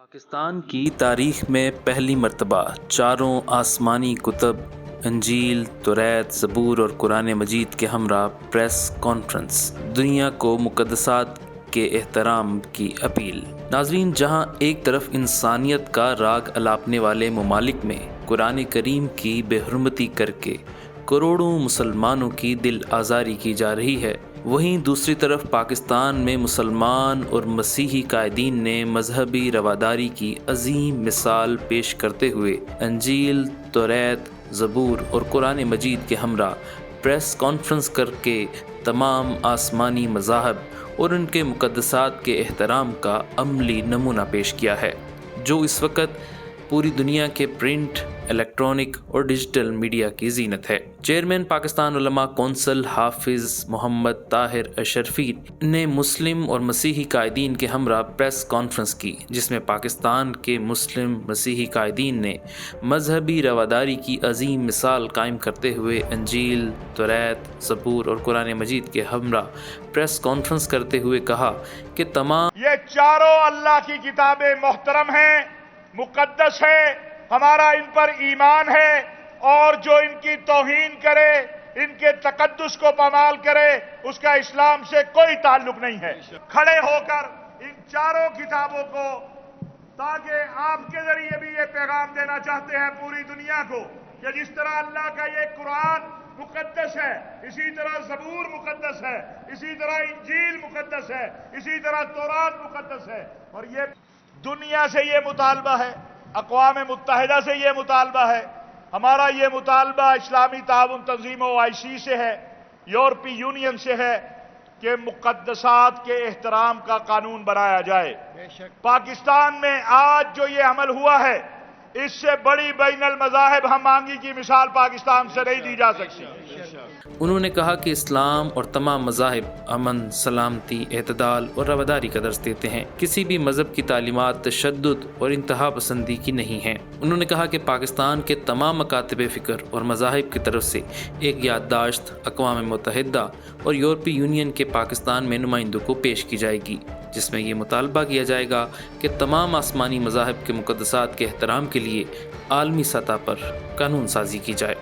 پاکستان کی تاریخ میں پہلی مرتبہ چاروں آسمانی کتب انجیل، توریت، زبور اور قرآن مجید کے ہمراہ پریس کانفرنس، دنیا کو مقدسات کے احترام کی اپیل۔ ناظرین، جہاں ایک طرف انسانیت کا راگ الاپنے والے ممالک میں قرآن کریم کی بے حرمتی کر کے کروڑوں مسلمانوں کی دل آزاری کی جا رہی ہے، وہیں دوسری طرف پاکستان میں مسلمان اور مسیحی قائدین نے مذہبی رواداری کی عظیم مثال پیش کرتے ہوئے انجیل، توریت، زبور اور قرآن مجید کے ہمراہ پریس کانفرنس کر کے تمام آسمانی مذاہب اور ان کے مقدسات کے احترام کا عملی نمونہ پیش کیا ہے، جو اس وقت پوری دنیا کے پرنٹ، الیکٹرانک اور ڈیجیٹل میڈیا کی زینت ہے۔ چیئرمین پاکستان علماء کونسل حافظ محمد طاہر اشرفی نے مسلم اور مسیحی قائدین کے ہمراہ پریس کانفرنس کی، جس میں پاکستان کے مسلم مسیحی قائدین نے مذہبی رواداری کی عظیم مثال قائم کرتے ہوئے انجیل، توریت، زبور اور قرآن مجید کے ہمراہ پریس کانفرنس کرتے ہوئے کہا کہ تمام یہ چاروں اللہ کی کتابیں محترم ہیں، مقدس ہے، ہمارا ان پر ایمان ہے، اور جو ان کی توہین کرے، ان کے تقدس کو پامال کرے، اس کا اسلام سے کوئی تعلق نہیں ہے۔ کھڑے ہو کر ان چاروں کتابوں کو، تاکہ آپ کے ذریعے بھی یہ پیغام دینا چاہتے ہیں پوری دنیا کو کہ جس طرح اللہ کا یہ قرآن مقدس ہے، اسی طرح زبور مقدس ہے، اسی طرح انجیل مقدس ہے، اسی طرح تورات مقدس ہے۔ اور یہ دنیا سے یہ مطالبہ ہے، اقوام متحدہ سے یہ مطالبہ ہے، ہمارا یہ مطالبہ اسلامی تعاون تنظیم OIC سے ہے، یورپی یونین سے ہے کہ مقدسات کے احترام کا قانون بنایا جائے۔ پاکستان میں آج جو یہ عمل ہوا ہے، اس سے بڑی بین المذاہب ہم آہنگی کی مثال پاکستان سے نہیں دی جا سکتی۔ انہوں نے کہا کہ اسلام اور تمام مذاہب امن، سلامتی، اعتدال اور رواداری کا درس دیتے ہیں۔ کسی بھی مذہب کی تعلیمات تشدد اور انتہا پسندی کی نہیں ہیں۔ انہوں نے کہا کہ پاکستان کے تمام مکاتب فکر اور مذاہب کی طرف سے ایک یادداشت اقوام متحدہ اور یورپی یونین کے پاکستان میں نمائندوں کو پیش کی جائے گی، جس میں یہ مطالبہ کیا جائے گا کہ تمام آسمانی مذاہب کے مقدسات کے احترام کے لیے عالمی سطح پر قانون سازی کی جائے۔